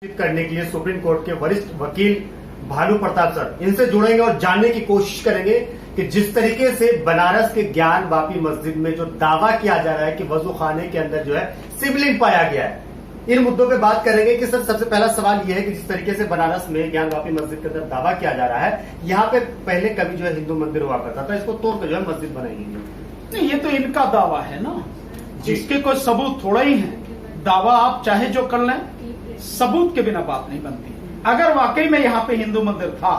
करने के लिए सुप्रीम कोर्ट के वरिष्ठ वकील भानु प्रताप सर इनसे जुड़ेंगे और जानने की कोशिश करेंगे कि जिस तरीके से बनारस के ज्ञान वापी मस्जिद में जो दावा किया जा रहा है कि वजू खाने के अंदर जो है शिवलिंग पाया गया है, इन मुद्दों पे बात करेंगे कि सर सबसे पहला सवाल यह है कि जिस तरीके से बनारस में ज्ञान वापी मस्जिद के अंदर दावा किया जा रहा है, यहाँ पे पहले कभी जो है हिंदू मंदिर हुआ करता था, इसको तोड़ के जो है मस्जिद बनाई गई। नहीं, ये तो इनका दावा है ना, जिसके कोई सबूत थोड़ा ही है। दावा आप चाहे जो कर लें, सबूत के बिना बात नहीं बनती। अगर वाकई में यहाँ पे हिंदू मंदिर था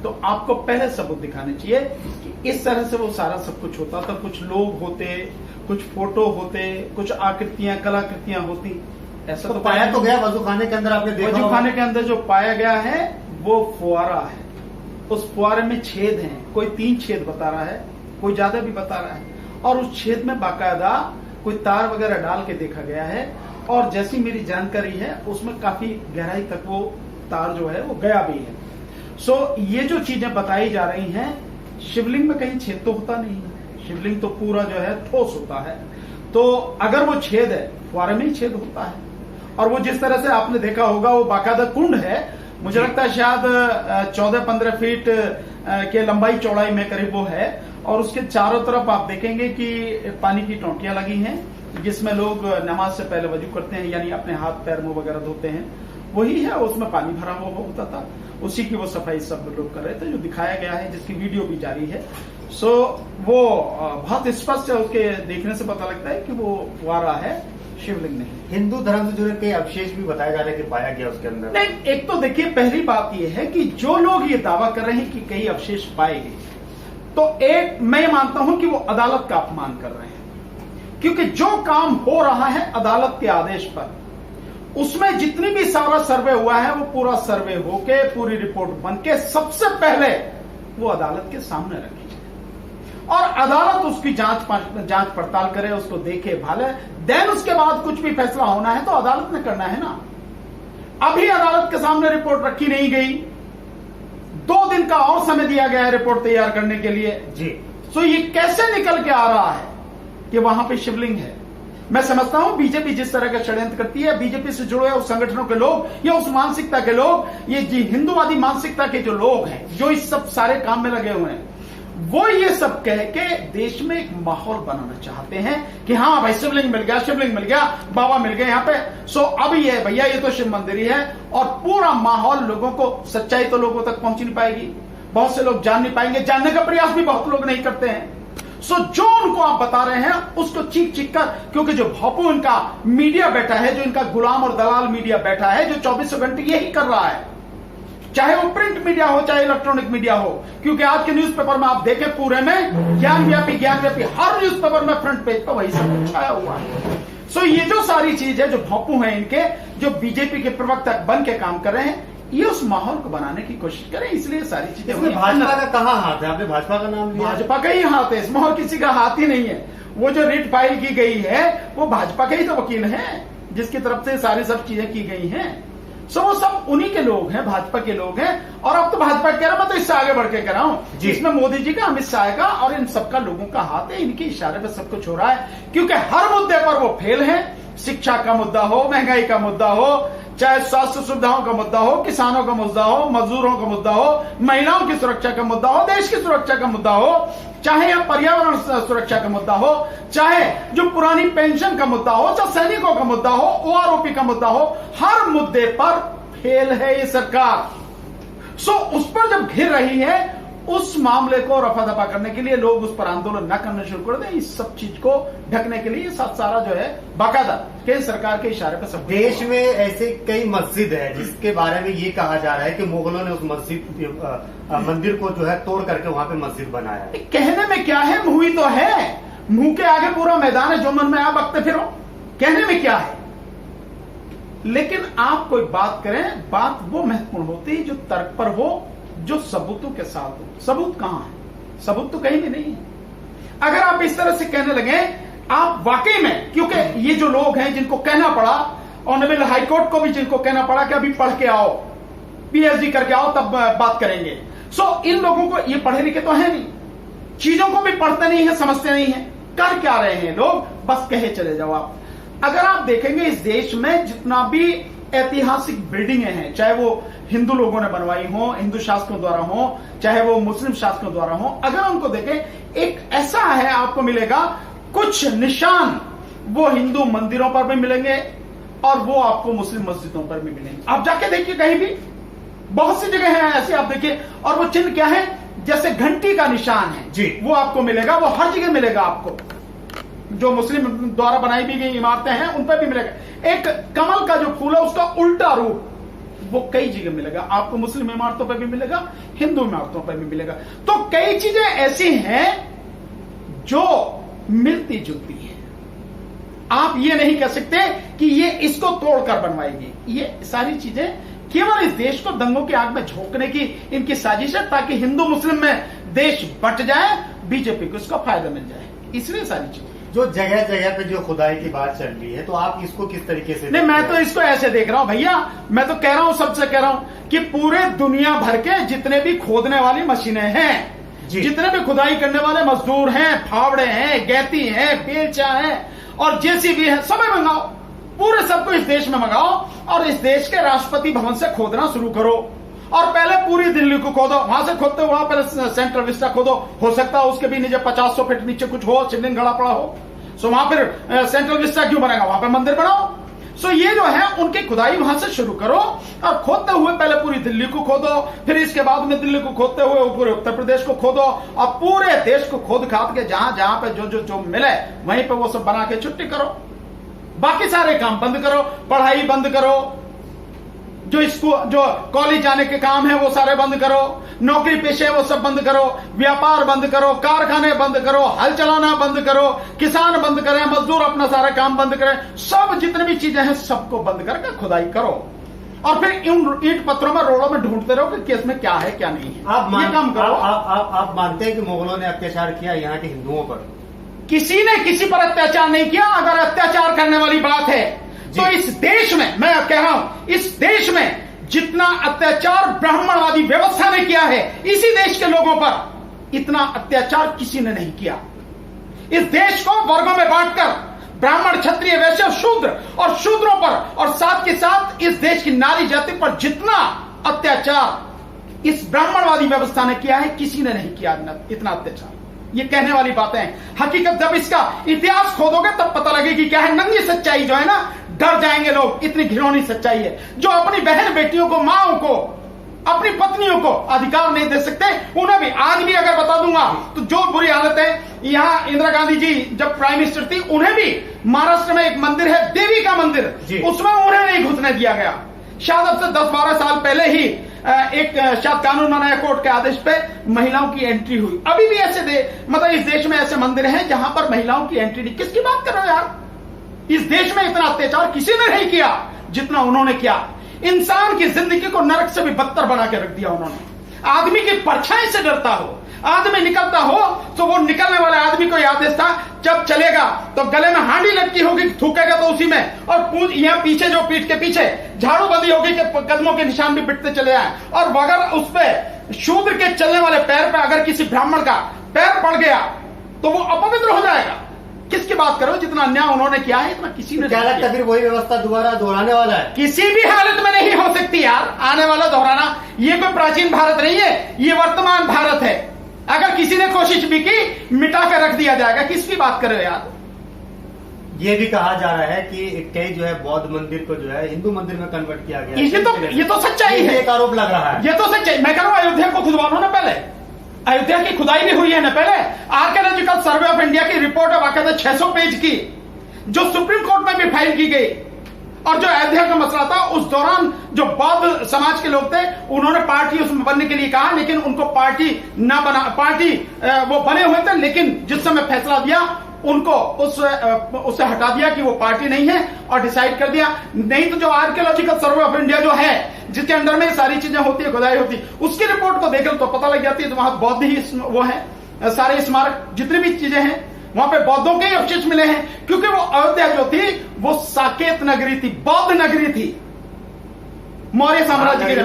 तो आपको पहले सबूत दिखाने चाहिए कि इस तरह से वो सारा सब कुछ होता था। कुछ लोग होते, कुछ फोटो होते, कुछ आकृतियां कलाकृतियां होती। ऐसा तो पाया तो गया वजू खाने के अंदर, आपने देखा वजू खाने के अंदर जो पाया गया है वो फुआरा है। उस फुआरे में छेद हैं, कोई 3 छेद बता रहा है, कोई ज्यादा भी बता रहा है, और उस छेद में बाकायदा कोई तार वगैरह डाल के देखा गया है। और जैसी मेरी जानकारी है उसमें काफी गहराई तक वो तार जो है वो गया भी है। सो ये जो चीजें बताई जा रही हैं, शिवलिंग में कहीं छेद तो होता नहीं है, शिवलिंग तो पूरा जो है ठोस होता है। तो अगर वो छेद है, फुआरे में ही छेद होता है। और वो जिस तरह से आपने देखा होगा वो बाकायदा कुंड है, मुझे लगता है शायद 14-15 फीट के लंबाई चौड़ाई में करीब वो है। और उसके चारों तरफ आप देखेंगे कि पानी की टोंटियां लगी हैं, जिसमें लोग नमाज से पहले वजू करते हैं, यानी अपने हाथ पैर मुंह वगैरह धोते हैं। वही है, उसमें पानी भरा हुआ होता था, उसी की वो सफाई सब लोग कर रहे थे, जो दिखाया गया है, जिसकी वीडियो भी जारी है। सो वो बहुत स्पष्ट है, उसके देखने से पता लगता है कि वो फुआरा है, शिवलिंग नहीं। हिंदू धर्म से जुड़े कई अवशेष भी बताया जा रहा है कि पाया गया उसके अंदर। नहीं, एक तो देखिए पहली बात यह है कि जो लोग ये दावा कर रहे हैं कि कई अवशेष पाए गए, तो एक मैं मानता हूं कि वो अदालत का अपमान कर रहे हैं। क्योंकि जो काम हो रहा है अदालत के आदेश पर, उसमें जितनी भी सारा सर्वे हुआ है वो पूरा सर्वे होके पूरी रिपोर्ट बनके सबसे पहले वो अदालत के सामने रखी जाए और अदालत उसकी जांच पड़ताल करे, उसको देखे भाले, देन उसके बाद कुछ भी फैसला होना है तो अदालत ने करना है ना। अभी अदालत के सामने रिपोर्ट रखी नहीं गई, 2 दिन का और समय दिया गया है रिपोर्ट तैयार करने के लिए जी। सो ये कैसे निकल के आ रहा है कि वहां पे शिवलिंग है? मैं समझता हूं बीजेपी जिस तरह का षड्यंत्र करती है, बीजेपी से जुड़े उस संगठनों के लोग या उस मानसिकता के लोग, ये हिंदूवादी मानसिकता के जो लोग हैं, जो इस सब सारे काम में लगे हुए हैं, वो ये सब कह के देश में एक माहौल बनाना चाहते हैं कि हाँ भाई शिवलिंग मिल गया, शिवलिंग मिल गया, बाबा मिल गए यहाँ पे। सो अब ये भैया ये तो शिव मंदिर ही है, और पूरा माहौल लोगों को, सच्चाई तो लोगों तक पहुंच नहीं पाएगी, बहुत से लोग जान नहीं पाएंगे, जानने का प्रयास भी बहुत लोग नहीं करते हैं। सो जो उनको आप बता रहे हैं उसको चीख चीख कर, क्योंकि जो भापू इनका मीडिया बैठा है, जो इनका गुलाम और दलाल मीडिया बैठा है, जो 24 घंटे यही कर रहा है, चाहे वो प्रिंट मीडिया हो चाहे इलेक्ट्रॉनिक मीडिया हो। क्योंकि आज के न्यूज़पेपर में आप देखें पूरे में ज्ञानव्यापी हर न्यूज़पेपर में फ्रंट पेज पर वही सब छाया हुआ है। सो ये जो सारी चीज है, जो भापू है इनके, जो बीजेपी के प्रवक्ता बन के काम कर रहे हैं, ये उस माहौल को बनाने की कोशिश करें, इसलिए सारी चीजें। भाजपा का कहाँ हाथ है? आपने भाजपा का नाम लिया? भाजपा का ही हाथ है, इसमें और किसी का हाथ ही नहीं है। वो जो रिट फाइल की गई है वो भाजपा के ही तो वकील हैं, जिसकी तरफ से सारी सब चीजें की गई हैं। सो वो सब उन्हीं के लोग हैं, भाजपा के लोग हैं। और अब तो भाजपा कह रहा, मैं तो इससे आगे बढ़ के कह रहा हूं, जिसमें मोदी जी का, अमित शाह का और इन सबका लोगों का हाथ है, इनके इशारे पर सब कुछ हो रहा है। क्योंकि हर मुद्दे पर वो फेल है। शिक्षा का मुद्दा हो, महंगाई का मुद्दा हो, चाहे स्वास्थ्य सुविधाओं का मुद्दा हो, किसानों का मुद्दा हो, मजदूरों का मुद्दा हो, महिलाओं की सुरक्षा का मुद्दा हो, देश की सुरक्षा का मुद्दा हो, चाहे या पर्यावरण सुरक्षा का मुद्दा हो, चाहे जो पुरानी पेंशन का मुद्दा हो, चाहे सैनिकों का मुद्दा हो, ओआरओपी का मुद्दा हो, हर मुद्दे पर फेल है ये सरकार। सो उस पर जब घिर रही है, उस मामले को रफा दफा करने के लिए लोग उस पर आंदोलन न करना शुरू कर दें, इस सब चीज को ढकने के लिए सब सारा जो है बाकायदा केंद्र सरकार के इशारे पर सब। देश में ऐसे कई मस्जिद है जिसके बारे में ये कहा जा रहा है कि मुगलों ने उस मंदिर को जो है तोड़ करके वहां पे मस्जिद बनाया है। कहने में क्या है, मुंह ही तो है, मुंह के आगे पूरा मैदान है, जो मन में आप बकते फिरो, कहने में क्या है। लेकिन आप कोई बात करें, बात वो महत्वपूर्ण होती है जो तर्क पर हो, जो सबूतों के साथ हो। सबूत कहां है? सबूत तो कहीं भी नहीं है। अगर आप इस तरह से कहने लगे, आप वाकई में, क्योंकि ये जो लोग हैं जिनको कहना पड़ा, ऑनरेबल हाईकोर्ट को भी जिनको कहना पड़ा कि अभी पढ़ के आओ, पीएचडी करके आओ तब बात करेंगे। सो इन लोगों को, ये पढ़े लिखे तो है नहीं, चीजों को भी पढ़ते नहीं है, समझते नहीं है, कर क्या रहे हैं लोग, बस कहे चले जाओ आप। अगर आप देखेंगे इस देश में जितना भी ऐतिहासिक बिल्डिंगें हैं, चाहे वो हिंदू लोगों ने बनवाई हो, हिंदू शासकों द्वारा हो, चाहे वो मुस्लिम शासकों द्वारा हो, अगर उनको देखें, एक ऐसा है आपको मिलेगा, कुछ निशान वो हिंदू मंदिरों पर भी मिलेंगे और वो आपको मुस्लिम मस्जिदों पर भी मिलेंगे। आप जाके देखिए, कहीं भी बहुत सी जगह है ऐसे, आप देखिए, और वो चिन्ह क्या है, जैसे घंटी का निशान है जी, वो आपको मिलेगा, वो हर जगह मिलेगा आपको। जो मुस्लिम द्वारा बनाई भी गई इमारतें हैं उन पर भी मिलेगा। एक कमल का जो फूल है उसका उल्टा रूप वो कई जगह मिलेगा आपको, मुस्लिम इमारतों पर भी मिलेगा, हिंदू इमारतों पर भी मिलेगा। तो कई चीजें ऐसी हैं जो मिलती जुलती है, आप ये नहीं कह सकते कि ये इसको तोड़कर बनवाएगी। ये सारी चीजें केवल इस देश को दंगों की आग में झोंकने की इनकी साजिश है, ताकि हिंदू मुस्लिम में देश बंट जाए, बीजेपी को इसका फायदा मिल जाए, इसलिए सारी चीजें। जो जगह जगह पे जो खुदाई की बात चल रही है, तो आप इसको किस तरीके से? नहीं, मैं तो इसको ऐसे देख रहा हूं भैया, मैं तो कह रहा हूं, सबसे कह रहा हूं कि पूरे दुनिया भर के जितने भी खोदने वाली मशीनें हैं, जितने भी खुदाई करने वाले मजदूर हैं, फावड़े हैं, गैती हैं, बेलचा हैं और जेसीबी है, सब मंगाओ, पूरे सबको इस देश में मंगाओ और इस देश के राष्ट्रपति भवन से खोदना शुरू करो। और पहले पूरी दिल्ली को खोदो, वहां से खोदते हुआ पहले सेंट्रल विस्टा खोदो, हो सकता है उसके भी नीचे 500 फीट नीचे कुछ हो, शिवलिंग गड़ा पड़ा हो, सो वहां फिर सेंट्रल विस्टा क्यों बनेगा, वहां पे मंदिर बनाओ। सो ये जो है उनकी खुदाई वहां से शुरू करो और खोदते हुए पहले पूरी दिल्ली को खोदो, फिर इसके बाद में दिल्ली को खोदते हुए पूरे उत्तर प्रदेश को खोदो और पूरे देश को खोद खाद के जहां जहां पे जो मिले वहीं पे वो सब बना के छुट्टी करो। बाकी सारे काम बंद करो, पढ़ाई बंद करो, जो कॉलेज जाने के काम है वो सारे बंद करो, नौकरी पेशे वो सब बंद करो, व्यापार बंद करो, कारखाने बंद करो, हल चलाना बंद करो, किसान बंद करें, मजदूर अपना सारा काम बंद करें, सब जितने भी चीजें हैं सबको बंद करके खुदाई करो और फिर इन ईंट पत्थरों में रोड़ों में ढूंढते रहो कि केस में क्या है क्या नहीं है। आप काम करो। आप मानते हैं कि मुगलों ने अत्याचार किया यहाँ के हिंदुओं पर? किसी ने किसी पर अत्याचार नहीं किया। अगर अत्याचार करने वाली बात है तो इस देश में, मैं कह रहा हूं, इस देश में जितना अत्याचार ब्राह्मणवादी व्यवस्था ने किया है इसी देश के लोगों पर, इतना अत्याचार किसी ने नहीं किया। इस देश को वर्गों में बांटकर ब्राह्मण, क्षत्रिय, वैश्य, शूद्र और शूद्रों पर और साथ के साथ इस देश की नारी जाति पर जितना अत्याचार इस ब्राह्मणवादी व्यवस्था ने किया है किसी ने नहीं किया इतना अत्याचार। ये कहने वाली बातें हैं। हकीकत जब इसका इतिहास खोदोगे तब पता लगेगी क्या है। नंगी सच्चाई जो है ना, डर जाएंगे लोग, इतनी घिनौनी सच्चाई है। जो अपनी बहन बेटियों को, माओ को, अपनी पत्नियों को अधिकार नहीं दे सकते, उन्हें भी आज भी अगर बता दूंगा तो जो बुरी हालत है। यहाँ इंदिरा गांधी जी जब प्राइम मिनिस्टर थी, उन्हें भी महाराष्ट्र में एक मंदिर है, देवी का मंदिर, उसमें उन्हें नहीं घुसने दिया गया। शायद अब से 10-12 साल पहले ही एक शायद कानून बनाया कोर्ट के आदेश पे महिलाओं की एंट्री हुई। अभी भी ऐसे मतलब इस देश में ऐसे मंदिर हैं जहां पर महिलाओं की एंट्री नहीं। किसकी बात कर रहे हो यार? इस देश में इतना अत्याचार किसी ने नहीं किया जितना उन्होंने किया। इंसान की जिंदगी को नरक से भी बदतर बना के रख दिया उन्होंने। आदमी की परछाई से डरता हो, आदमी निकलता हो तो वो निकलने वाले आदमी को आदेश था जब चलेगा तो गले में हांडी लटकी होगी, थूकेगा तो उसी में, और यहाँ पीछे जो पीठ के पीछे झाड़ू बंदी होगी कि कदमों के निशान भी बिटते चले आए। और अगर उस पे शूद्र के चलने वाले पैर पे अगर किसी ब्राह्मण का पैर पड़ गया तो वो अपवित्र हो जाएगा। किसकी बात करो? जितना अन्याय उन्होंने किया है इतना किसी ने क्या लगता है फिर वही व्यवस्था दोबारा दोहराने वाला है? किसी भी हालत में नहीं हो सकती यार आने वाला दोहराना। ये कोई प्राचीन भारत नहीं है, ये वर्तमान भारत है। अगर किसी ने कोशिश भी की मिटा कर रख दिया जाएगा। किसकी बात कर रहे हो यार? ये भी कहा जा रहा है कि कई जो है बौद्ध मंदिर को जो है हिंदू मंदिर में कन्वर्ट किया गया। ये तो सच्चाई है, एक आरोप लग रहा है। ये तो सच्चाई। मैं कह रहा हूं अयोध्या को खुदवा लो ना, पहले अयोध्या की खुदाई भी हुई है ना। पहले आर्कियोलॉजिकल सर्वे ऑफ इंडिया की रिपोर्ट है बाकायदा 600 पेज की, जो सुप्रीम कोर्ट में भी फाइल की गई। और जो अयोध्या का मसला था उस दौरान जो बौद्ध समाज के लोग थे उन्होंने पार्टी उसमें बनने के लिए कहा, लेकिन उनको पार्टी ना बना, पार्टी वो बने हुए थे, लेकिन जिस समय फैसला दिया उनको उससे हटा दिया कि वो पार्टी नहीं है और डिसाइड कर दिया। नहीं तो जो आर्कियोलॉजिकल सर्वे ऑफ इंडिया जो है जिसके अंदर में सारी चीजें होती है, खुदाई होती है, उसकी रिपोर्ट को देखें तो पता लग जाती है। तो वहां बौद्ध ही वो है, सारे स्मारक जितनी भी चीजें हैं वहां पे बौद्धों के ही अवशेष मिले हैं, क्योंकि वो अयोध्या जो थी वो साकेत नगरी थी, बौद्ध नगरी थी, मौर्य साम्राज्य की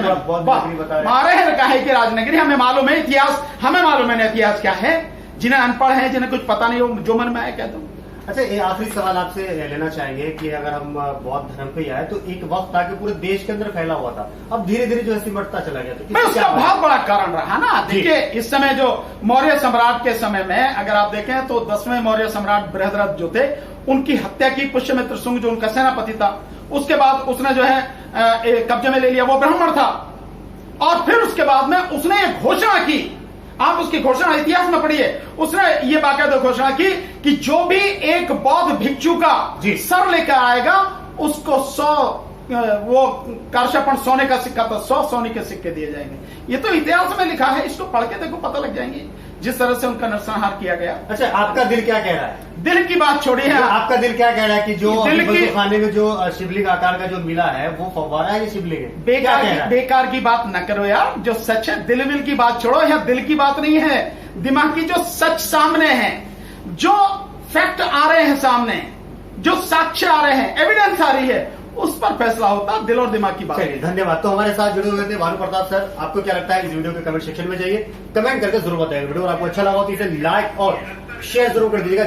कहा कि राजनगरी। हमें मालूम है इतिहास, हमें मालूम है इतिहास क्या है। जिन्हें अनपढ़ है, जिन्हें कुछ पता नहीं हो, जो मन में आए कह दो। अच्छा, ये आखिरी सवाल आपसे लेना चाहेंगे कि अगर हम बौद्ध धर्म पे आए तो एक वक्त था कि पूरे देश के अंदर फैला हुआ था, अब धीरे धीरे जो है सिमटता चला गया, तो मैं उसका बहुत बड़ा कारण रहा ना। जी। देखिए, इस समय जो मौर्य सम्राट के समय में अगर आप देखें तो 10वें मौर्य सम्राट बृहद्रथ जो थे, उनकी हत्या की पुष्यमित्र शुंग जो उनका सेनापति था, उसके बाद उसने जो है कब्जे में ले लिया, वो ब्राह्मण था। और फिर उसके बाद में उसने एक घोषणा की, आप उसकी घोषणा इतिहास में पढ़िए, उसने ये बाकायदा घोषणा की कि जो भी एक बौद्ध भिक्षु का सर लेकर आएगा उसको 100 वो कार्षापण सोने का सिक्का था, 100 सोने के सिक्के दिए जाएंगे। ये तो इतिहास में लिखा है, इसको पढ़ के देखो, पता लग जाएंगे जिस तरह से उनका नरसंहार किया गया। अच्छा, आपका दिल क्या कह रहा है? दिल की बात छोड़िए, आपका दिल क्या कह रहा है कि जो दिल की खाने में जो शिवलिंग आकार का जो मिला है वो फव्वारा है या शिवलिंग है? बेकार की बात न करो यार, जो सच है, दिल विल की बात छोड़ो, यहाँ दिल की बात नहीं है, दिमाग की जो सच सामने है, जो फैक्ट आ रहे हैं सामने, जो साक्ष्य आ रहे हैं, एविडेंस आ रही है, उस पर फैसला होता, दिल और दिमाग की बात। चलिए, धन्यवाद। तो हमारे साथ जुड़े हुए थे भानु प्रताप सर। आपको क्या लगता है इस वीडियो के कमेंट सेक्शन में जाइए, कमेंट करके जरूर बताइए। वीडियो आपको अच्छा लगा तो इसे लाइक और शेयर जरूर कर दीजिएगा।